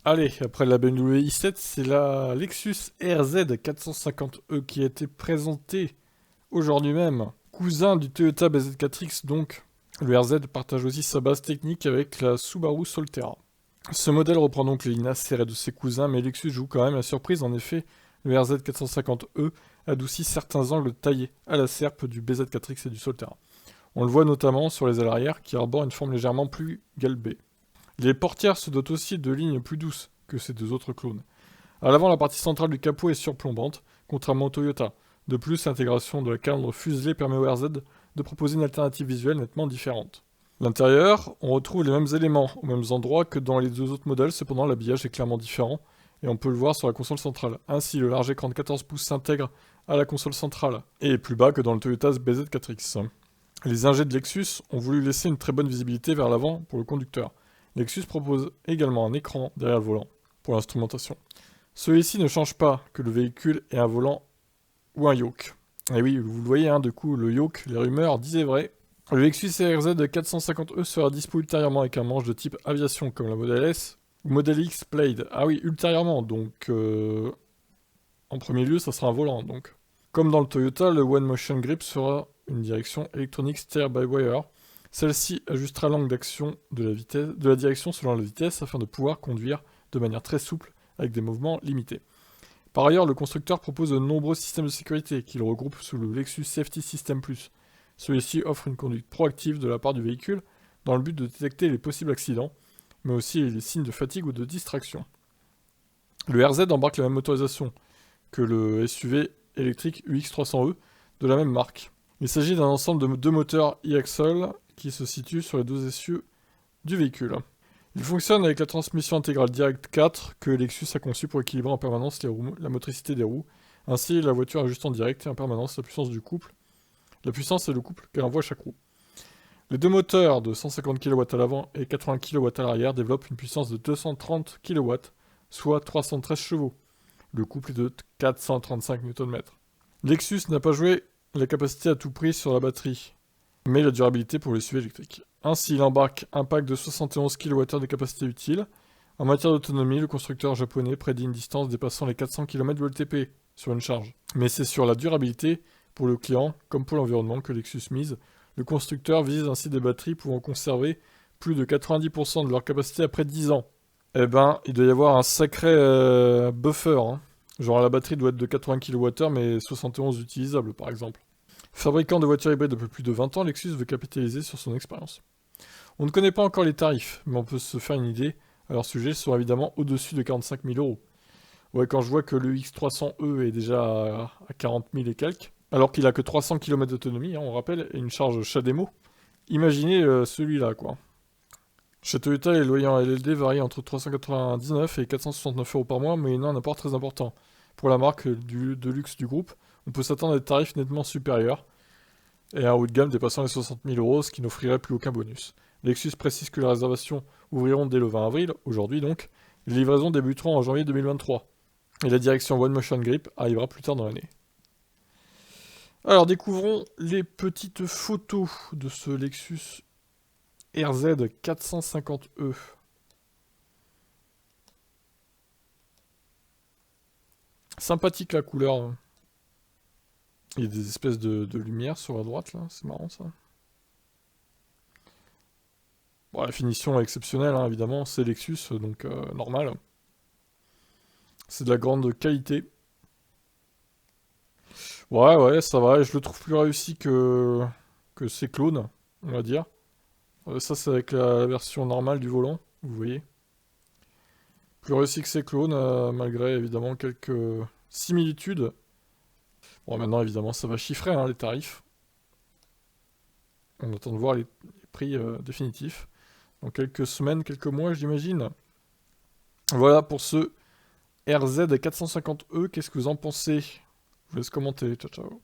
Allez, après la BMW i7, c'est la Lexus RZ 450e qui a été présentée aujourd'hui même. Cousin du Toyota BZ4X donc, le RZ partage aussi sa base technique avec la Subaru Solterra. Ce modèle reprend donc les lignes acérées de ses cousins, mais Lexus joue quand même la surprise. En effet, le RZ 450e adoucit certains angles taillés à la serpe du BZ4X et du Solterra. On le voit notamment sur les ailes arrière qui arborent une forme légèrement plus galbée. Les portières se dotent aussi de lignes plus douces que ces deux autres clones. À l'avant, la partie centrale du capot est surplombante, contrairement au Toyota. De plus, l'intégration de la calandre fuselée permet au RZ de proposer une alternative visuelle nettement différente. L'intérieur, on retrouve les mêmes éléments aux mêmes endroits que dans les deux autres modèles, cependant l'habillage est clairement différent, et on peut le voir sur la console centrale. Ainsi, le large écran de 14 pouces s'intègre à la console centrale, et est plus bas que dans le Toyota BZ4X. Les ingés de Lexus ont voulu laisser une très bonne visibilité vers l'avant pour le conducteur. Lexus propose également un écran derrière le volant pour l'instrumentation. Celui-ci ne change pas que le véhicule ait un volant ou un yoke. Et oui, vous le voyez, du coup, le yoke, les rumeurs disaient vrai. Le Lexus RZ 450e sera dispo ultérieurement avec un manche de type aviation comme la Model S ou Model X Plaid. Ah oui, ultérieurement, donc en premier lieu, ça sera un volant, donc. Comme dans le Toyota, le One Motion Grip sera une direction électronique steer-by-wire. Celle-ci ajustera l'angle d'action de la direction selon la vitesse afin de pouvoir conduire de manière très souple avec des mouvements limités. Par ailleurs, le constructeur propose de nombreux systèmes de sécurité qu'il regroupe sous le Lexus Safety System Plus. Celui-ci offre une conduite proactive de la part du véhicule dans le but de détecter les possibles accidents, mais aussi les signes de fatigue ou de distraction. Le RZ embarque la même motorisation que le SUV électrique UX300e de la même marque. Il s'agit d'un ensemble de deux moteurs e-axle qui se situent sur les deux essieux du véhicule. Il fonctionne avec la transmission intégrale Direct 4 que Lexus a conçue pour équilibrer en permanence la motricité des roues. Ainsi, la voiture ajuste en direct et en permanence la puissance du couple. La puissance et le couple qu'elle envoie à chaque roue. Les deux moteurs de 150 kW à l'avant et 80 kW à l'arrière développent une puissance de 230 kW, soit 313 chevaux. Le couple est de 435 Nm. Lexus n'a pas joué la capacité à tout prix sur la batterie, mais la durabilité pour les SUV électriques. Ainsi, il embarque un pack de 71 kWh de capacité utile. En matière d'autonomie, le constructeur japonais prédit une distance dépassant les 400 km WLTP sur une charge. Mais c'est sur la durabilité, pour le client comme pour l'environnement, que Lexus mise. Le constructeur vise ainsi des batteries pouvant conserver plus de 90% de leur capacité après 10 ans. Eh ben, il doit y avoir un sacré buffer. Genre la batterie doit être de 80 kWh mais 71 utilisables par exemple. Fabricant de voitures hybrides depuis plus de 20 ans, Lexus veut capitaliser sur son expérience. On ne connaît pas encore les tarifs, mais on peut se faire une idée. À leur sujet, ils sont évidemment au-dessus de 45 000 euros. Ouais, quand je vois que le X300e est déjà à 40 000 et quelques, alors qu'il a que 300 km d'autonomie, on rappelle, et une charge CHAdeMO, imaginez celui-là, quoi. Chez Toyota, les loyers en LLD varient entre 399 et 469 euros par mois, mais ils ont un apport très important. Pour la marque de luxe du groupe, on peut s'attendre à des tarifs nettement supérieurs, et un haut de gamme dépassant les 60 000 euros, ce qui n'offrirait plus aucun bonus. Lexus précise que les réservations ouvriront dès le 20 avril, aujourd'hui donc, les livraisons débuteront en janvier 2023, et la direction One Motion Grip arrivera plus tard dans l'année. Alors découvrons les petites photos de ce Lexus RZ 450e. Sympathique la couleur. Il y a des espèces de lumière sur la droite là, c'est marrant ça. Bon, la finition est exceptionnelle évidemment, c'est Lexus donc normal. C'est de la grande qualité. Ouais, ça va, je le trouve plus réussi que ses clones, on va dire. Ça c'est avec la version normale du volant, vous voyez. Plus réussi que ses clones, malgré évidemment quelques similitudes. Bon, maintenant évidemment ça va chiffrer les tarifs. On attend de voir les prix définitifs. Dans quelques semaines, quelques mois j'imagine. Voilà pour ce RZ 450e, qu'est-ce que vous en pensez? Je vous laisse commenter, ciao ciao.